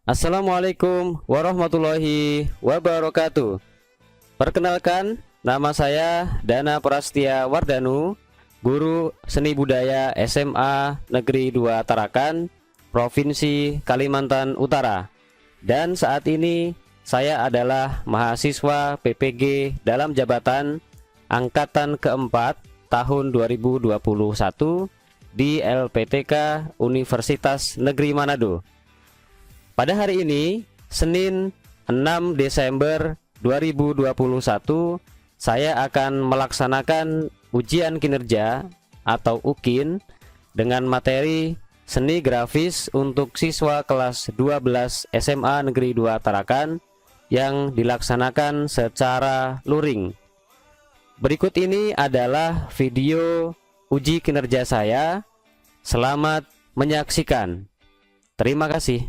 Assalamualaikum warahmatullahi wabarakatuh. Perkenalkan, nama saya Dana Prastia Wardanu, guru seni budaya SMA Negeri 2 Tarakan, Provinsi Kalimantan Utara. Dan saat ini saya adalah mahasiswa PPG dalam jabatan angkatan keempat tahun 2021 di LPTK Universitas Negeri Manado. Pada hari ini, Senin 6 Desember 2021, saya akan melaksanakan ujian kinerja atau UKIN dengan materi seni grafis untuk siswa kelas 12 SMA Negeri 2 Tarakan yang dilaksanakan secara luring. Berikut ini adalah video uji kinerja saya. Selamat menyaksikan. Terima kasih.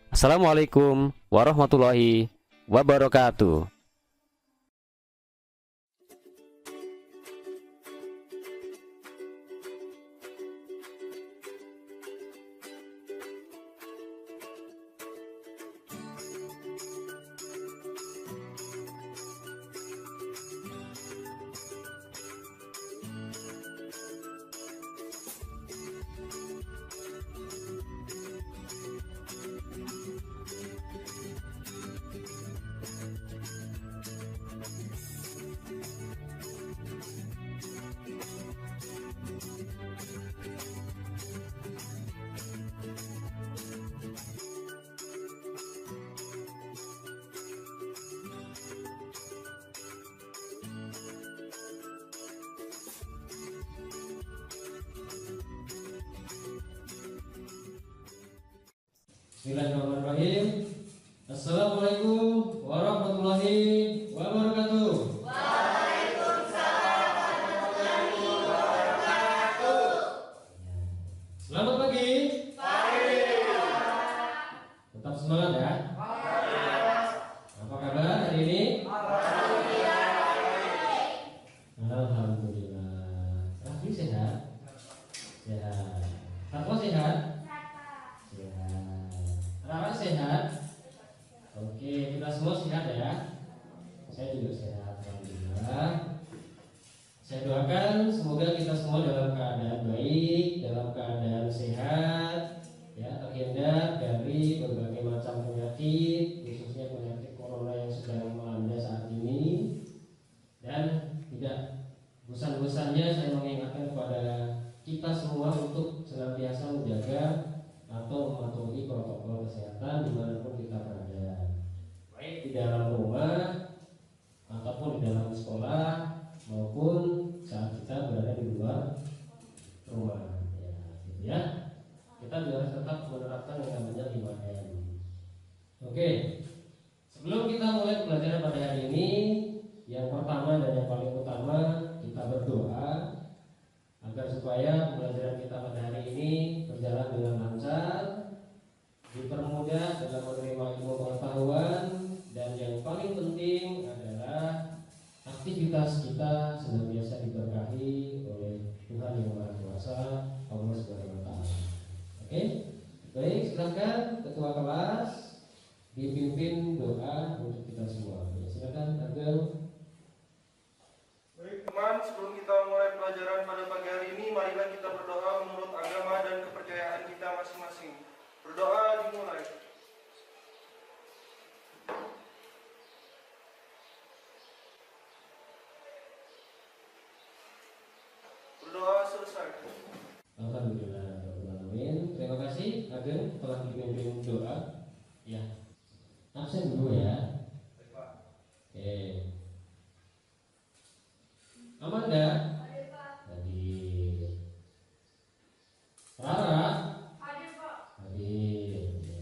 Assalamualaikum warahmatullahi wabarakatuh. Bismillahirrahmanirrahim. Assalamualaikum warahmatullahi wabarakatuh. Waalaikumsalam warahmatullahi wabarakatuh. Selamat pagi. Pagi. Tetap semangat ya. Apa kabar hari ini? Alhamdulillah. Raffi sehat? Sehat. Fatwa sehat? Rara sehat? Oke, kita semua sehat ya. Saya juga sehat, alhamdulillah. Saya doakan semoga kita semua dalam keadaan baik, dalam keadaan sehat, ya, terhindar dari berbagai macam penyakit, khususnya penyakit corona yang sedang melanda saat ini. Dan tidak bosan-bosannya saya mengingatkan kepada kita semua untuk senantiasa menjaga atau mematuhi protokol kesehatan dimanapun kita berada, baik di dalam rumah ataupun di dalam sekolah maupun saat kita berada di luar rumah, ya, gitu ya. Kita juga harus tetap menerapkan yang namanya 5M. Oke, sebelum kita mulai pelajaran pada hari ini, yang pertama dan yang paling utama kita berdoa agar supaya pembelajaran kita pada hari ini berjalan dengan lancar, dipermudah dalam menerima ilmu pengetahuan, dan yang paling penting adalah aktivitas kita senantiasa diberkahi oleh Tuhan Yang Maha Kuasa, Allah Subhanahu wa Ta'ala. Oke, baik, silakan ketua kelas dipimpin doa untuk kita semua. Ya, silakan Ageng. Baik teman, sebelum kita mulai pelajaran pada pagi hari ini, marilah kita berdoa menurut agama dan kepercayaan kita masing-masing. Berdoa dimulai. Berdoa selesai. Alhamdulillah, amin. Terima kasih Ageng telah dipimpin doa. Ya, absen dulu ya. Baik Pak. Oke. Amanda, Hadir, Pak. hadir. Rara, Hadir, Pak. hadir. Ya.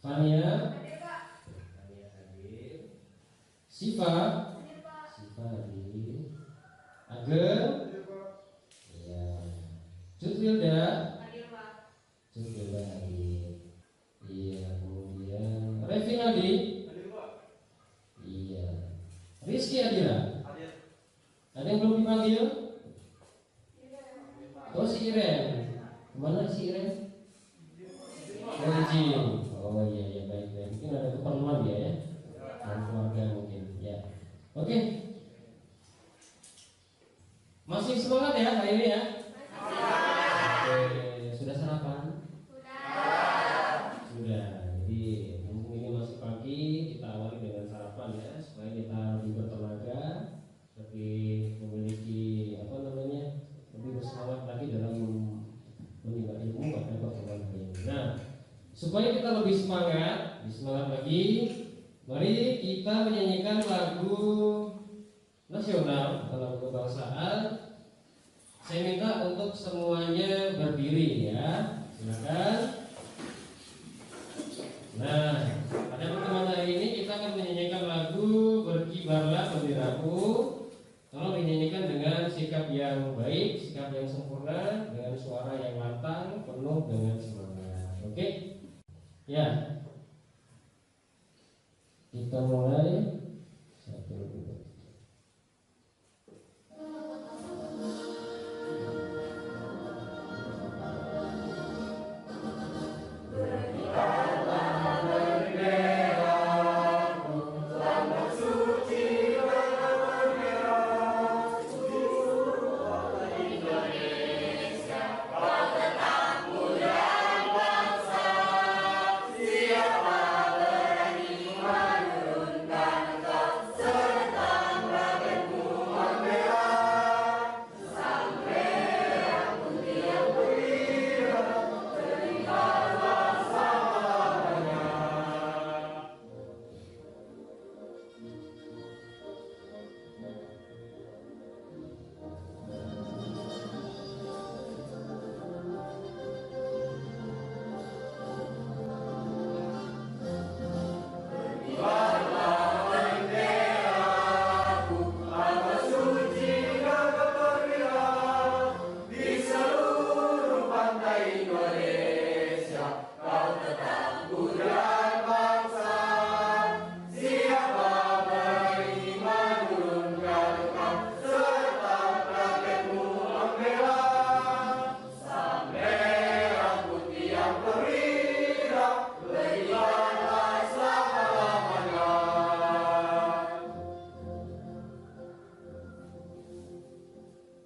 Fania, Hadir, Pak. Fania hadir. Siva, Hadir, Pak. Siva hadir. Ageng, Hadir Pak. ya. Jutwilda, Hadir, Pak. Jutwilda hadir. Iya, kemudian Revi Nadi, Hadir Pak. iya. Rizky Adira, Hadir. ada yang belum dipanggil? Oh, si Iren. Kemana si Iren? Oh, izin. Oh, Oh iya ya, baik baik. Mungkin ada keperluan dia ya, dan keluarga mungkin ya. Oke. Masih semangat ya hari ini ya? Oke, sudah sarapan? Sudah. Jadi mumpung ini masih pagi, kita awali dengan sarapan ya, supaya kita lebih bertenaga, lebih memiliki apa namanya, lebih bersemangat lagi dalam menimba ilmu pada pertemuan hari ini. Nah, supaya kita lebih semangat lagi, mari kita menyanyikan lagu nasional atau lagu kebangsaan. Saya minta untuk semuanya berdiri ya, silakan. Nah, pada pertemuan hari ini kita akan menyanyikan lagu Berkibarlah Benderaku. Tolong dinyanyikan dengan sikap yang baik, sikap yang sempurna, dengan suara yang lantang, penuh dengan semangat. Oke? Ya. Kita mulai. Satu, dua.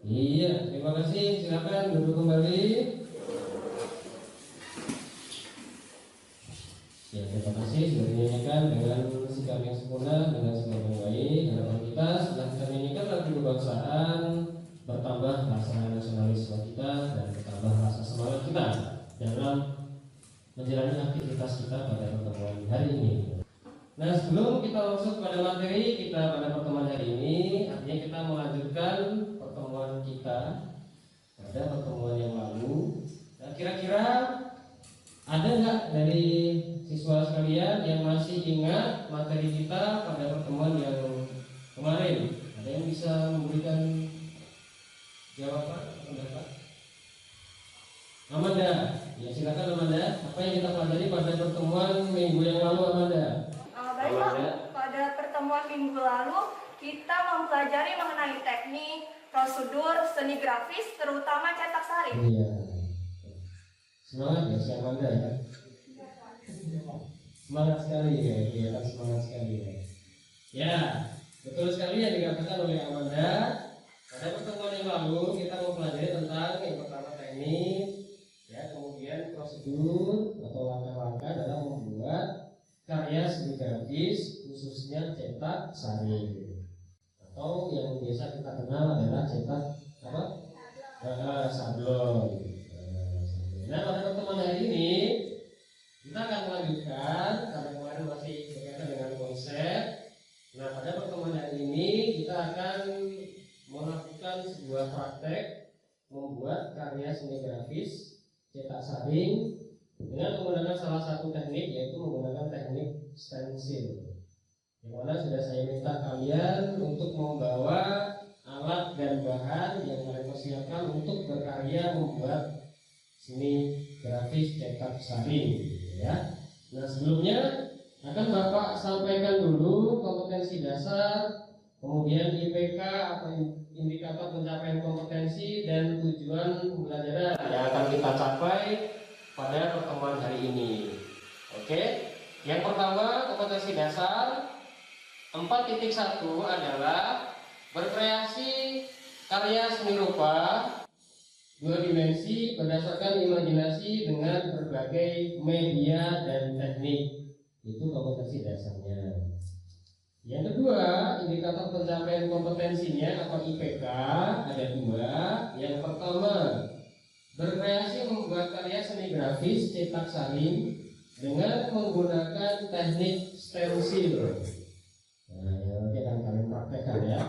Iya, terima kasih. Silakan duduk kembali. Ya, terima kasih sudah dinyanyikan dengan sikap yang sempurna, dengan sikap yang baik. Harapan kita setelah kita menyanyikan lagu kebangsaan, bertambah rasa nasionalisme kita dan bertambah rasa semangat kita dalam menjalani aktivitas kita pada pertemuan hari ini. Nah, sebelum kita masuk pada materi kita pada pertemuan hari ini, artinya kita melanjutkan pertemuan kita pada pertemuan yang lalu. Nah, kira-kira ada nggak dari siswa sekalian yang masih ingat materi kita pada pertemuan yang kemarin? Ada yang bisa memberikan jawaban, pendapat? Amanda, ya silakan Amanda. Apa yang kita pelajari pada pertemuan minggu yang lalu, Amanda? Baik Pak, pada pertemuan minggu lalu kita mempelajari mengenai teknik, prosedur, seni grafis, terutama cetak sari. Iya. Semangat ya si Amanda ya. Semangat sekali ya, kelihatan semangat sekali ya. Ya, betul sekali yang dikatakan oleh Amanda. Pada pertemuan yang lalu kita mempelajari tentang yang pertama teknik, ya, kemudian prosedur atau langkah-langkah dalam membuat karya seni grafis, khususnya cetak sari, atau yang biasa kita kenal adalah cetak apa? Sablon. Nah, pada pertemuan hari ini kita akan melanjutkan karena kemarin masih berkaitan dengan konsep. Nah, pada pertemuan hari ini kita akan melakukan sebuah praktek membuat karya seni grafis cetak saring dengan menggunakan salah satu teknik, yaitu menggunakan teknik stensil, yang mana sudah saya minta kalian untuk membawa alat dan bahan yang kalian persiapkan untuk berkarya membuat seni grafis cetak saring, ya. Nah, sebelumnya akan Bapak sampaikan dulu kompetensi dasar, kemudian IPK atau indikator pencapaian kompetensi dan tujuan pembelajaran yang akan kita capai pada pertemuan hari ini. Oke, yang pertama kompetensi dasar 4.1 adalah berkreasi karya seni rupa dua dimensi berdasarkan imajinasi dengan berbagai media dan teknik. Itu kompetensi dasarnya. Yang kedua, indikator pencapaian kompetensinya atau IPK ada dua. Yang pertama, berkreasi membuat karya seni grafis cetak saring dengan menggunakan teknik stensil. Nah, yang nanti akan kalian praktekkan ya.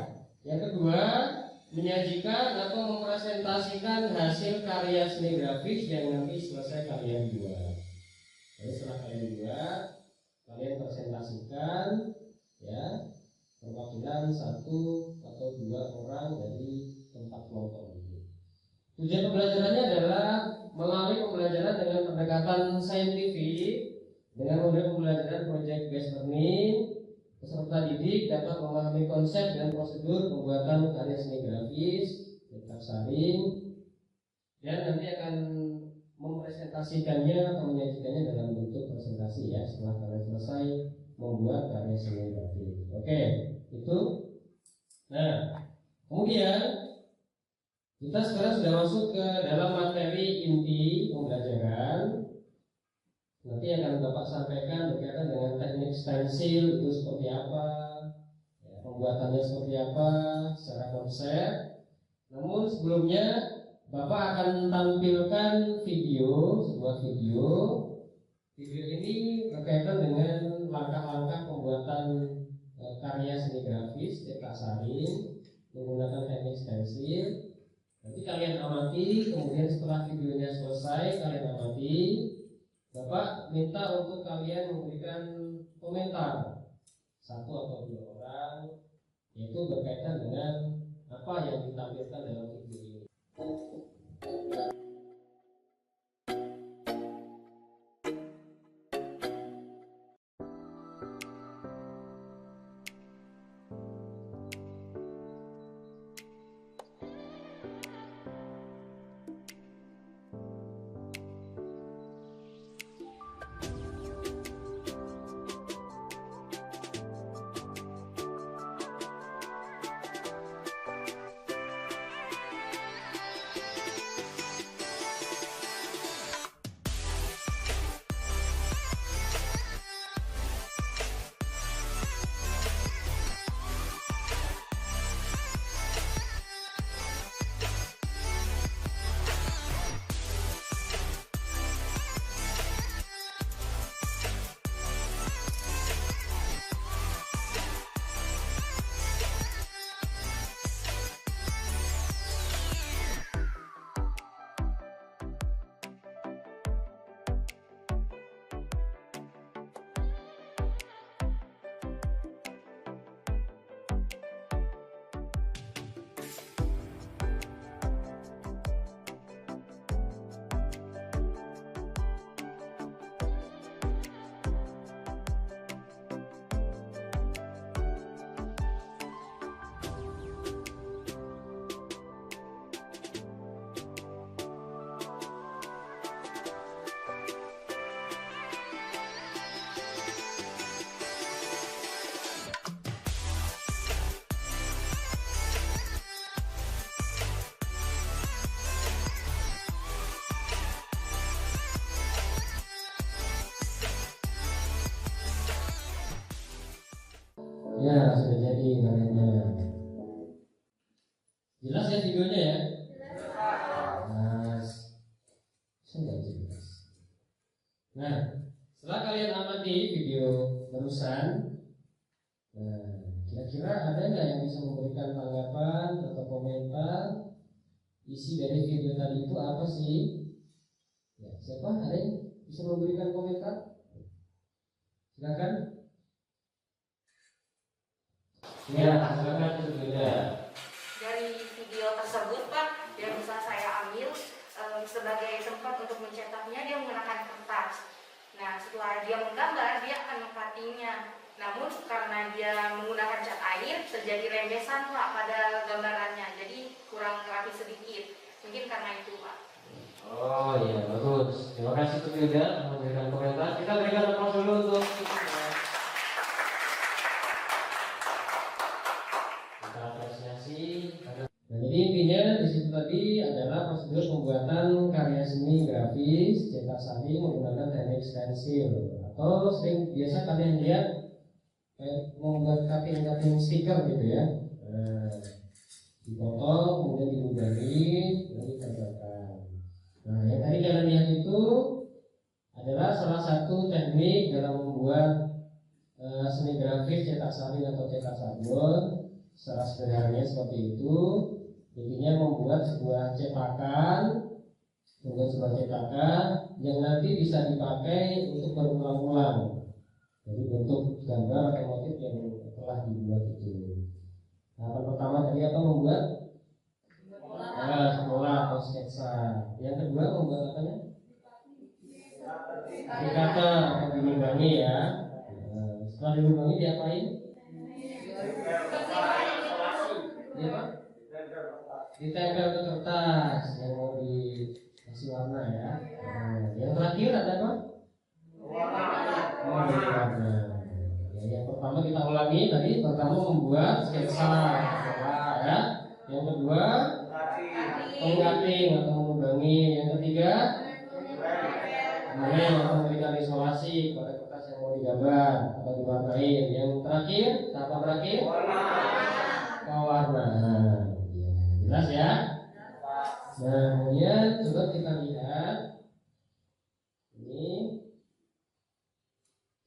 Yang kedua, menyajikan atau mempresentasikan hasil karya seni grafis yang nanti selesai kalian buat. Jadi setelah kalian buat, kalian presentasikan ya, perwakilan 1 atau 2 orang dari tempat kelompok itu. Tujuan pembelajarannya adalah melalui pembelajaran dengan pendekatan saintifik dengan model pembelajaran project based learning. Peserta didik dapat memahami konsep dan prosedur pembuatan karya seni grafis, cetak saring, dan nanti akan mempresentasikannya atau menyajikannya dalam bentuk presentasi ya setelah kalian selesai membuat karya seni grafis. Oke, itu. Nah, kemudian kita sekarang sudah masuk ke dalam materi inti pembelajaran. Nanti akan Bapak sampaikan berkaitan dengan teknik stensil itu seperti apa, ya, pembuatannya seperti apa, secara konsep. Namun sebelumnya Bapak akan tampilkan sebuah video. Video ini berkaitan dengan langkah-langkah pembuatan karya seni grafis cetak saring menggunakan teknik stensil. Nanti kalian amati, kemudian setelah videonya selesai kalian amati. Bapak minta untuk kalian memberikan komentar 1 atau 2 orang, yaitu berkaitan dengan apa yang ditampilkan dalam video ini. Ya, sudah jadi karyanya. Jelas ya videonya ya? Jelas. Sudah jelas. Nah, setelah kalian amati video barusan, nah, kira-kira ada nggak yang bisa memberikan tanggapan atau komentar? Isi dari video tadi itu apa sih? Ya, siapa ada yang bisa memberikan komentar? Silakan. Ya, silakan Bunda. Dari video tersebut Pak, yang bisa saya ambil sebagai tempat untuk mencetaknya dia menggunakan kertas. Nah, setelah dia menggambar dia akan mengcuttingnya. Namun karena dia menggunakan cat air terjadi rembesan Pak pada gambarannya, jadi kurang rapi sedikit. Mungkin karena itu Pak. Oh iya, bagus. Terima kasih untuk Yuda memberikan komentar. Kita berikan aplaus dulu untuk kita apresiasi. Nah, jadi intinya di situ tadi adalah prosedur pembuatan karya seni grafis cetak sari menggunakan teknik stensil atau sering biasa kalian lihat membuat cutting stiker gitu ya. Nah, dipotong kemudian diludahi lalu ditempelkan. Nah, yang tadi kalian lihat itu adalah salah satu teknik dalam membuat seni grafis cetak sari atau cetak sabun. Secara sederhananya seperti itu. Intinya membuat sebuah cetakan yang nanti bisa dipakai untuk berulang-ulang. Jadi bentuk gambar atau motif yang telah dibuat itu. Nah, pertama tadi apa membuat sekolah atau sketsa. Yang kedua membuat apanya? Indikator atau dilumbangi ya. Setelah dilumbangi diapain? Ditempel ke kertas yang mau dikasih warna ya. Yang terakhir ada apa? Warna. Yang pertama kita ulangi tadi. Pertama membuat sketsa ya. Yang kedua mengcutting atau menglubangi. Yang ketiga atau memberikan isolasi pada kertas yang mau digambar atau diwarnai. Yang terakhir, tahap terakhir pewarna. Jelas ya? Nah, kemudian coba kita lihat ini.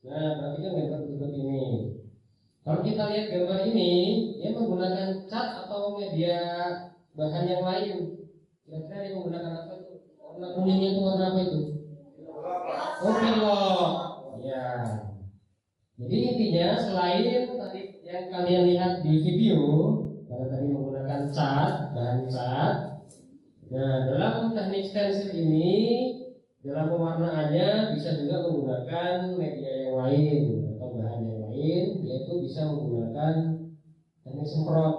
Nah, perhatikan gambar berikut ini. Kalau kita lihat gambar ini, dia menggunakan cat atau media bahan yang lain. Kira-kira dia menggunakan apa itu? Warna kuningnya itu warna apa itu? Oh, pilok. Ya. Jadi intinya selain tadi yang kalian lihat di video, karena tadi menggunakan bahan cat. Nah, dalam teknik stensil ini, dalam pewarnaannya bisa juga menggunakan media yang lain atau bahan yang lain, yaitu bisa menggunakan teknik semprot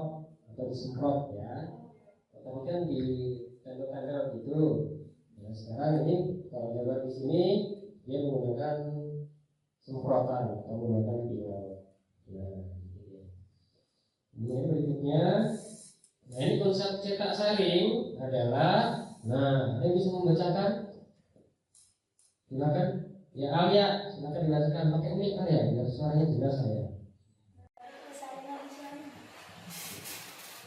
atau disemprot ya. Atau kan di tembok-tembok gitu. Nah, sekarang ini kalau gambar di sini dia menggunakan semprotan atau menggunakan pilok. Nah, ini berikutnya. Nah, ini konsep cetak saring adalah, nah, ada yang bisa membacakan? Silakan. Ya, Alia, silakan dibacakan pakai mic Alia, biar suaranya jelas saya.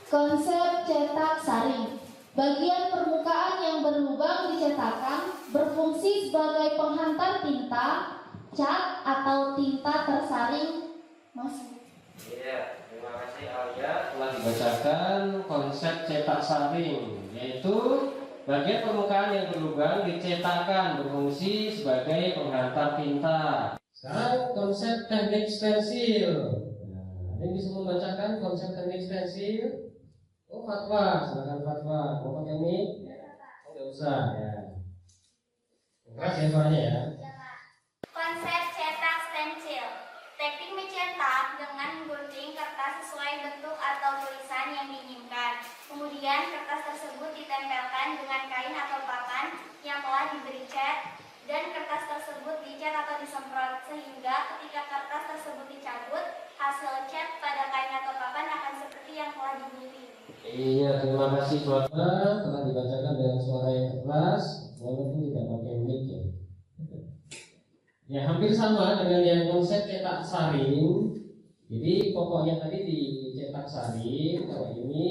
Konsep cetak saring. Bagian permukaan yang berlubang di cetakan berfungsi sebagai penghantar tinta, cat atau tinta tersaring masuk. Iya, terima kasih Alia telah dibacakan konsep cetak saring, yaitu bagian permukaan yang berlubang di cetakan berfungsi sebagai penghantar tinta. Sekarang konsep teknik stensil. Nah, ini bisa membacakan konsep teknik stensil. Oh, Fatwa, silakan Fatwa. Mau pakai mic? Enggak usah ya. Keras ya suaranya ya. Konsep cetak stensil. Teknik mencetak dengan menggunting kertas sesuai bentuk atau tulisan yang diinginkan. Kemudian kertas tersebut ditempelkan dengan kain atau papan yang telah diberi cat dan kertas tersebut dicat atau disemprot sehingga ketika kertas tersebut dicabut, hasil cat pada kain atau papan akan seperti yang telah digunting. Iya, terima kasih Bapak telah dibacakan dengan suara yang keras walaupun tidak pakai mic ya. Ya, hampir sama dengan yang konsep cetak saring. Jadi pokoknya tadi dicetak saring, kalau ini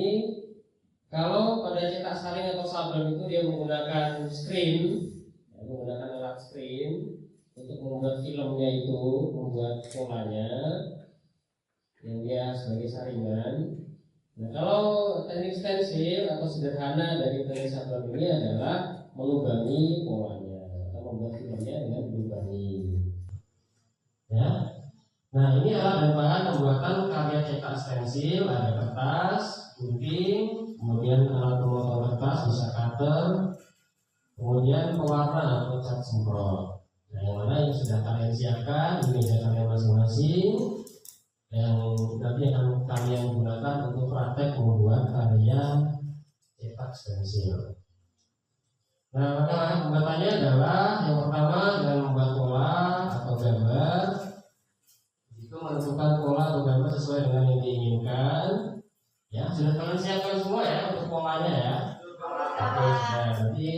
kalau pada cetak saring atau sablon itu dia menggunakan screen, ya, menggunakan alat screen untuk membuat filmnya itu, membuat polanya yang dia sebagai saringan. Nah, kalau teknik stensil atau sederhana dari teknik sablon ini adalah melubangi polanya atau membuat filmnya dengan dilubangi. Ya. Nah, ini alat dan bahan pembuatan karya cetak stensil, ada kertas, gunting, kemudian alat pemotong kertas bisa cutter, kemudian pewarna atau cat semprot. Nah, yang mana yang sudah kalian siapkan di meja kalian masing-masing, yang nanti akan kalian gunakan untuk praktek membuat karya cetak stensil. Nah, maka pembuatannya adalah yang pertama dengan membuat pola atau gambar. Itu menentukan pola atau gambar sesuai dengan yang diinginkan. Ya, sudah kalian siapkan semua ya untuk polanya ya. Oke, nah nanti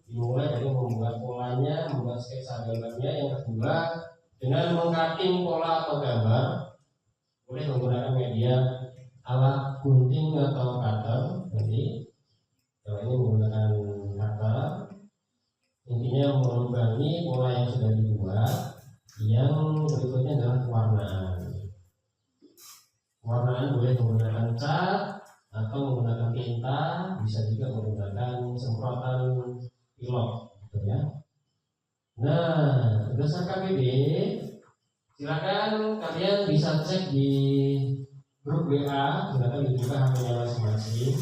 dimulai dari membuat polanya, membuat sketsa gambarnya. Yang kedua dengan mengcutting pola atau gambar, boleh menggunakan media alat gunting atau cutter. Nanti kalau ini menggunakan cutter, intinya melubangi pola yang sudah dibuat. Yang berikutnya adalah pewarnaan. Pewarnaan boleh menggunakan cat atau menggunakan tinta, bisa juga menggunakan semprotan pilok, gitu ya. Nah, berdasarkan KPD, silakan kalian bisa cek di grup WA, silakan dibuka HP-nya masing-masing.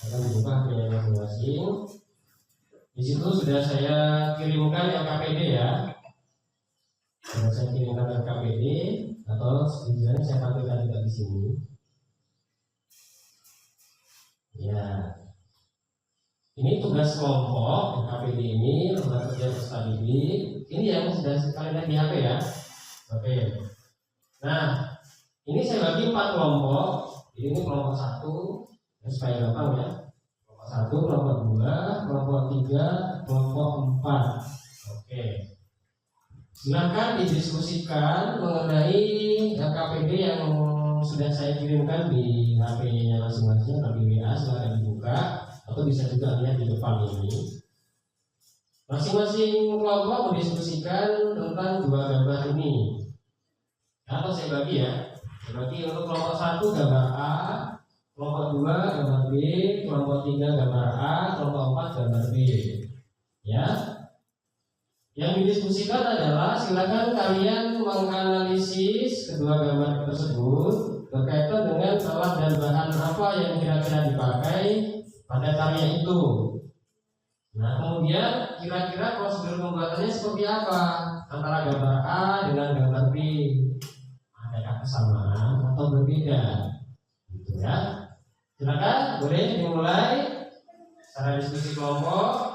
Akan dibuka HP-nya masing-masing. Di situ sudah saya kirimkan LKPD ya. Sudah saya kirimkan LKPD atau istilahnya saya tampilkan juga di sini. Ya, ini tugas kelompok LKPD ini, lembaga kerja peserta didik. Ini yang sudah kalian lihat di HP ya. Oke. Nah, ini saya bagi 4 kelompok. Ini kelompok 1, supaya gampang ya. Kelompok 1, kelompok 2, kelompok 3, kelompok 4. Oke. Silakan didiskusikan mengenai LKPD yang sudah saya kirimkan di HP-nya masing-masing atau di WA, silakan dibuka atau bisa juga lihat di depan ini. Masing-masing kelompok mendiskusikan tentang 2 gambar ini. Atau saya bagi ya. Saya bagi untuk kelompok 1 gambar A, kelompok 2 gambar B, kelompok 3 gambar A, kelompok 4 gambar B. Ya. Yang didiskusikan adalah silakan kalian menganalisis kedua gambar tersebut berkaitan dengan alat dan bahan apa yang kira-kira dipakai pada karya itu. Nah, kemudian kira-kira prosedur pembuatannya seperti apa antara gambar A dengan gambar B? Adakah kesamaan atau berbeda? Gitu ya. Silakan, boleh dimulai secara diskusi kelompok.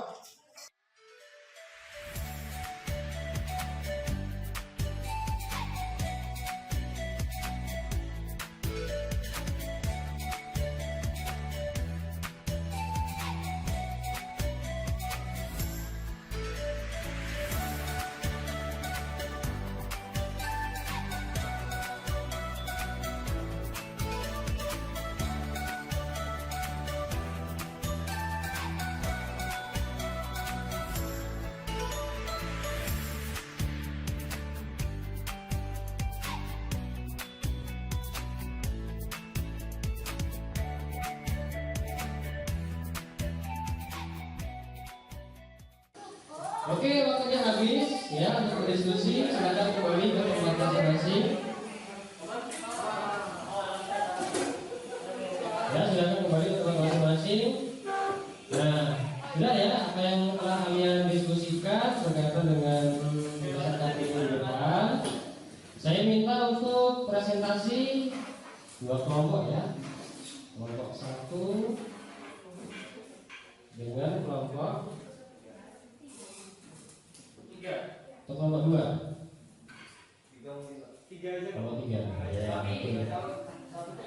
Oke, waktunya habis ya untuk berdiskusi. Silakan kembali ke tempat masing-masing. Ya, silakan kembali ke tempat masing-masing. Nah, sudah ya apa yang telah kalian diskusikan berkaitan dengan peserta minggu depan. Saya minta untuk presentasi 2 kelompok ya. Kelompok 1 dengan kelompok 3 atau kelompok 2? 3 aja. Kelompok 3.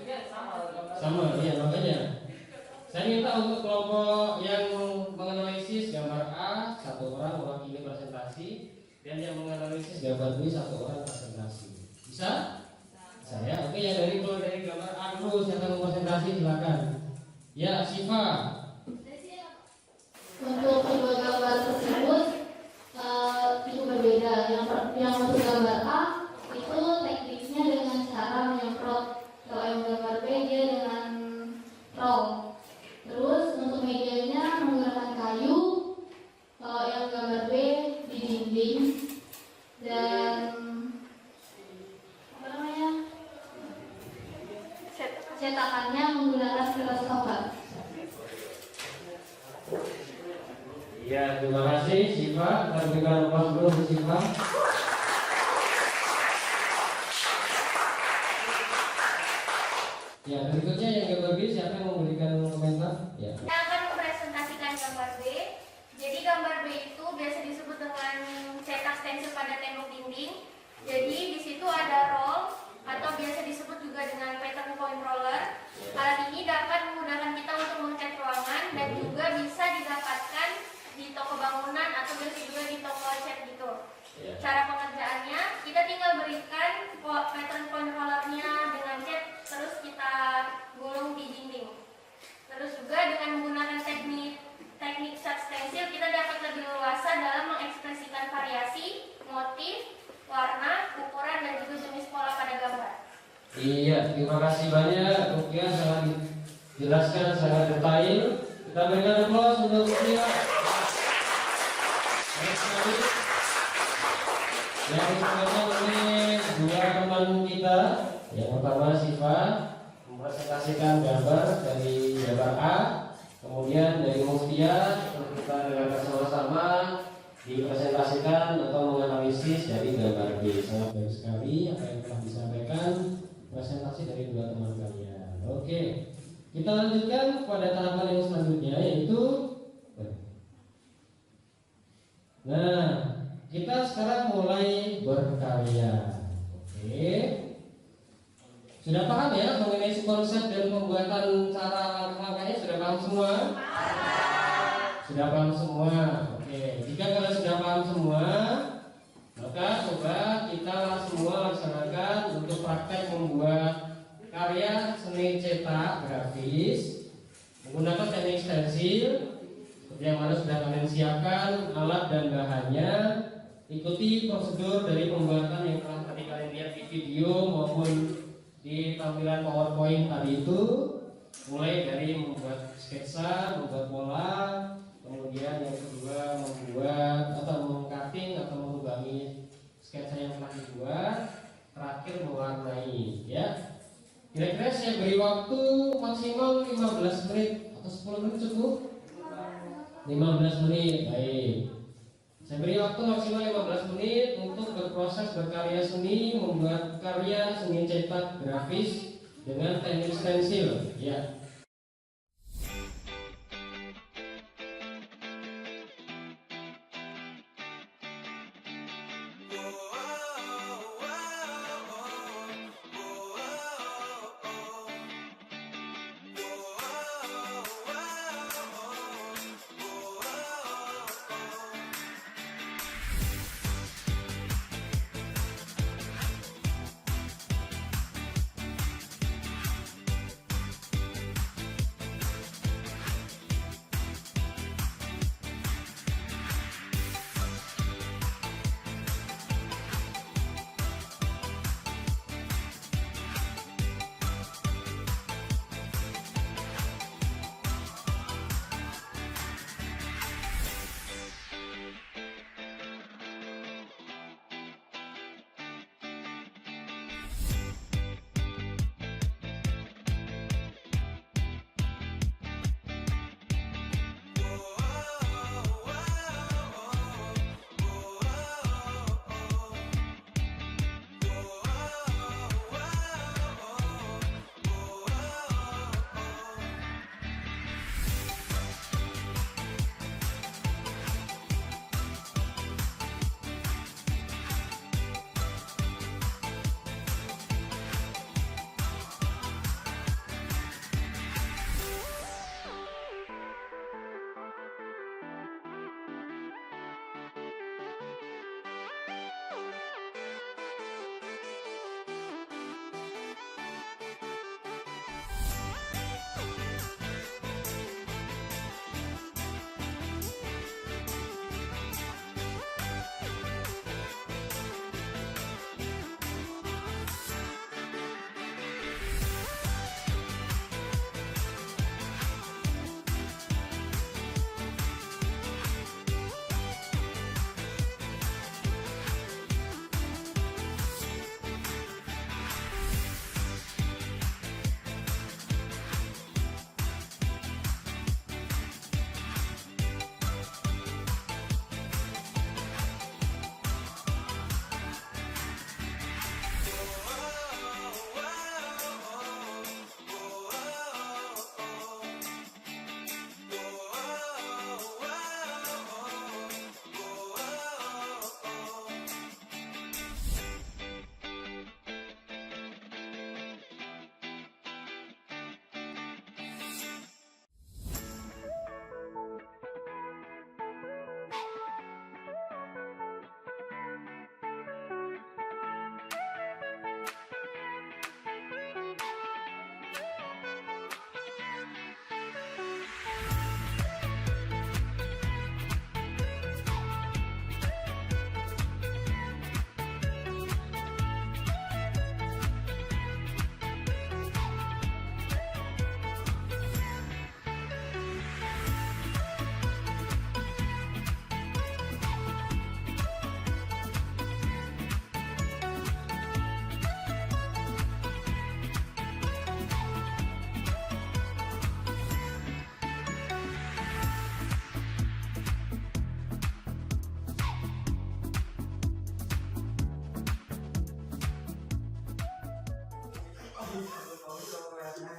Ya, sama, iya makanya. Saya minta untuk kelompok yang menganalisis gambar A 1 orang mewakili presentasi, dan yang menganalisis gambar B 1 orang presentasi. Bisa? Saya. Oke, yang dari gambar A dulu siapa yang presentasi silakan. Ya, Siva. Untuk kedua gambar tersebut itu berbeda. Yang untuk gambar A itu tekniknya dengan cara menyemprot. Kalau yang gambar B dia dengan roll. Terus untuk medianya menggunakan kayu. Kalau yang gambar B di dinding. Dan apa namanya? Cetakannya menggunakan kertas cover. Ya, terima kasih Siva. Kita berikan aplaus dulu untuk Siva. Ya, berikutnya yang gambar B, siapa yang memberikan komentar? Ya. Saya akan mempresentasikan gambar B. Jadi gambar B itu biasa disebut dengan cetak stensil pada tembok dinding. Jadi di situ ada roll atau biasa disebut juga dengan pattern point roller. Alat ini dapat memudahkan kita untuk mengecat ruangan dan juga bisa didapatkan di toko bangunan atau biasa juga di toko cat gitu. Cara pengerjaannya, kita tinggal berikan pattern point rollernya dengan cat, terus kita gulung di dinding. Terus juga dengan menggunakan teknik shot stencil, kita dapat lebih leluasa dalam mengekspresikan variasi, motif, warna, ukuran, dan juga jenis pola pada gambar. Iya, terima kasih banyak. Rukia sangat dijelaskan sangat detail. Kita berikan aplaus untuk Rukia. Baik sekali. Yang selanjutnya oleh dua teman kita. Yang pertama Siva mempresentasikan gambar dari gambar A, kemudian dari Muftia kita dengarkan sama-sama dipresentasikan atau menganalisis dari gambar B. Sangat baik sekali apa yang telah disampaikan presentasi dari dua teman kalian. Oke, kita lanjutkan pada tahapan yang selanjutnya yaitu kita sekarang mulai berkarya. Oke, sudah paham ya mengenai konsep dan pembuatan cara langkah-langkahnya? Sudah paham semua? Sudah paham semua. Oke, jika kalian sudah paham semua, maka coba kita semua laksanakan untuk praktek membuat karya seni cetak grafis menggunakan teknik stensil seperti yang mana sudah kalian siapkan alat dan bahannya. Ikuti prosedur dari pembuatan yang telah tadi kalian lihat di video maupun di tampilan PowerPoint tadi itu, mulai dari membuat sketsa, membuat pola, kemudian yang kedua membuat atau mengcutting atau mengulangi sketsa yang telah dibuat, terakhir mewarnai ya. Kira-kira saya beri waktu maksimal 15 menit atau 10 menit cukup? 15 menit, baik. Saya beri waktu maksimal 15 menit untuk berproses berkarya seni, membuat karya seni cetak grafis dengan teknik stensil ya.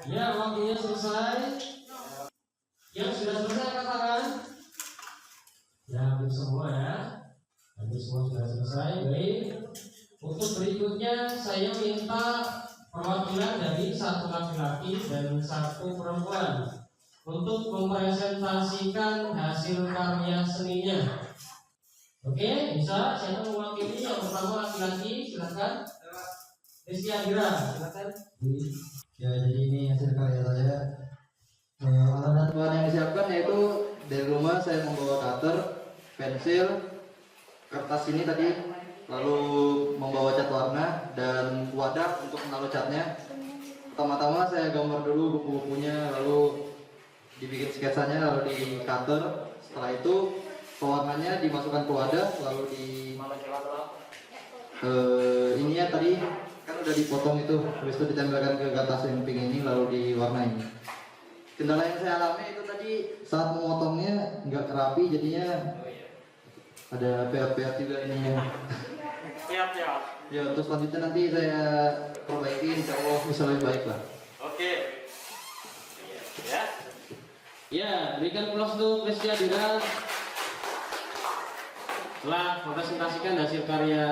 Ya, waktunya selesai. Yang sudah selesai angkat tangan. Ya, hampir semua ya. Hampir semua sudah selesai. Baik. Untuk berikutnya saya minta perwakilan dari satu laki-laki dan satu perempuan untuk mempresentasikan hasil karya seninya. Oke, bisa? Siapa mewakili? Yang pertama laki-laki, silakan. Rizky Adira, silakan. Ya, jadi ini hasil karya saya. Alat dan bahan yang disiapkan yaitu dari rumah saya membawa cutter, pensil, kertas ini tadi, lalu membawa cat warna dan wadah untuk menaruh catnya. Pertama-tama saya gambar dulu buku-bukunya, lalu dibikin sketsanya, lalu di cutter. Setelah itu pewarnanya dimasukkan ke wadah, lalu di ininya tadi kan udah dipotong itu, habis itu ditempelkan ke kertas yang pink ini, lalu diwarnai. Kendala yang saya alami itu tadi saat memotongnya nggak rapi, jadinya ada peat-peat juga ininya. Ya, terus selanjutnya nanti saya perbaiki, insya Allah bisa lebih baik lah. Oke. Ya. Ya, berikan plus untuk Rizky Adira. Telah mempresentasikan hasil karya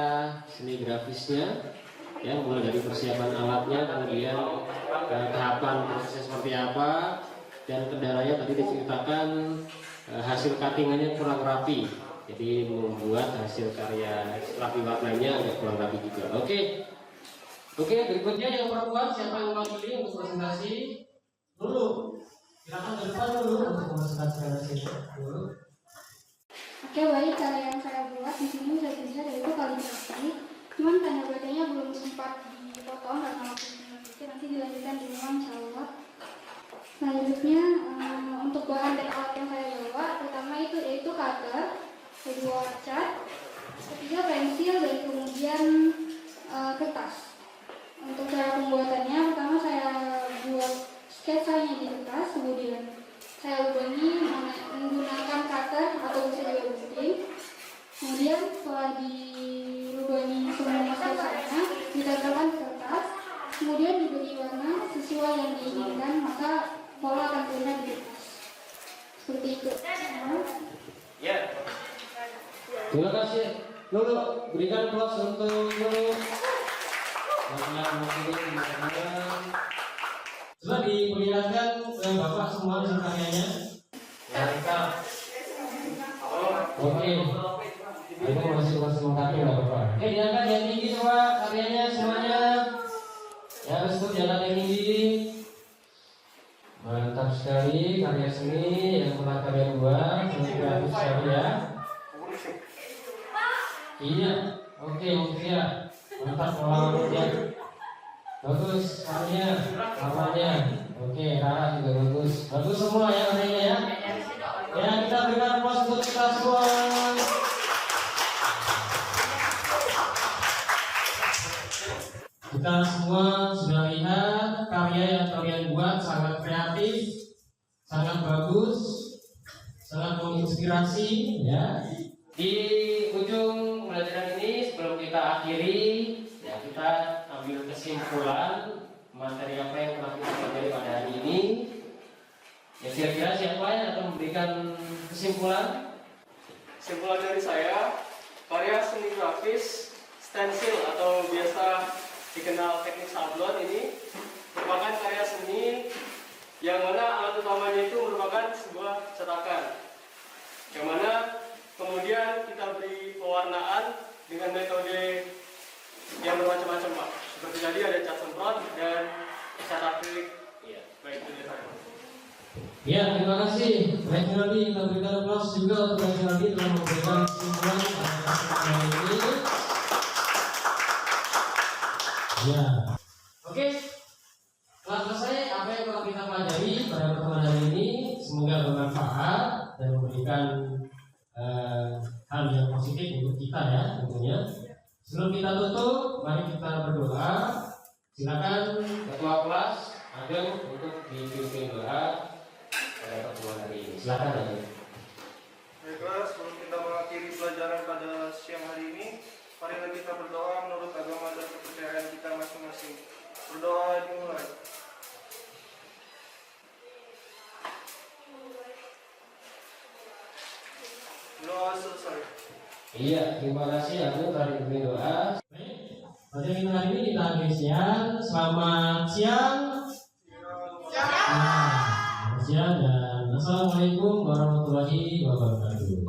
seni grafisnya, ya, mulai dari persiapan alatnya, kemudian tahapan prosesnya seperti apa, dan kendalanya tadi diceritakan hasil cuttingannya kurang rapi, jadi membuat hasil karya setelah diwarnainya agak kurang rapi juga. Oke, berikutnya yang perempuan, siapa yang mewakili untuk presentasi? Lulu, silakan ke depan dulu untuk mempresentasikan hasilnya. Lulu. Oke, baik, karya yang saya buat di sini sudah bisa, yaitu kaligrafi. Cuman tanda bacanya belum sempat dipotong karena waktunya sedikit, nanti dilanjutkan di rumah insya Allah. Selanjutnya untuk bahan dan alat yang saya bawa, pertama itu yaitu cutter, kedua cat, ketiga pensil, dan kemudian kertas. Untuk cara pembuatannya, pertama saya buat sketsanya di kertas, kemudian saya lubangi menggunakan cutter atau bisa juga gunting. Kemudian setelah dilubangi semua sketsanya, ditempelkan ke kertas, kemudian diberi warna sesuai yang diinginkan, maka pola akan terlihat di kertas. Seperti itu. Ya. Terima kasih. Lulu, berikan plus untuk Lulu. Coba diperlihatkan ke Bapak semua hasil karyanya. Ya, kita. Oke. Itu masih melengkapi nggak Bapak? Oke, diangkat yang tinggi coba karyanya semuanya. Ya, harus diangkat yang tinggi. Mantap sekali karya seni yang pernah kalian buat, sangat kreatif sekali ya. Iya, oke, ya. Mantap warnanya. Bagus warnanya. Oke, Rara juga bagus. Bagus semua ya warnanya ya. Ya, kita berikan aplaus untuk kita semua. Kita semua sudah lihat karya yang kalian buat sangat kreatif, sangat bagus, sangat menginspirasi ya. Di ujung pelajaran ini sebelum kita akhiri, ya kita ambil kesimpulan materi apa yang telah kita pelajari pada hari ini. Ya, kira-kira siapa yang akan memberikan kesimpulan? Kesimpulan dari saya, karya seni grafis stensil atau biasa dikenal teknik sablon ini merupakan karya seni yang mana alat utamanya itu merupakan sebuah cetakan, yang mana kemudian kita beri pewarnaan dengan metode yang bermacam-macam Pak. Seperti tadi ada cat semprot dan cat akrilik. Iya, baik itu saya. Ya, terima kasih. Baik Nadi, kita berikan aplaus juga untuk Baik Nadi telah memberikan kesimpulan pada kesempatan ini. Ya, oke. Telah selesai apa yang telah kita pelajari pada pertemuan hari ini. Semoga bermanfaat dan memberikan hal yang positif untuk kita ya tentunya. Sebelum kita tutup, mari kita berdoa. Silakan ketua kelas Ageng untuk dipimpin doa pada pertemuan hari ini. Silakan Ageng. Baiklah, sebelum kita mengakhiri pelajaran pada siang hari ini, marilah kita berdoa menurut agama dan kepercayaan kita masing-masing. Berdoa dimulai. selesai. Iya, terima kasih Amil telah diberi doa. Baik, pada minggu hari ini kita akhiri siang. Selamat siang. Selamat siang dan assalamualaikum warahmatullahi wabarakatuh.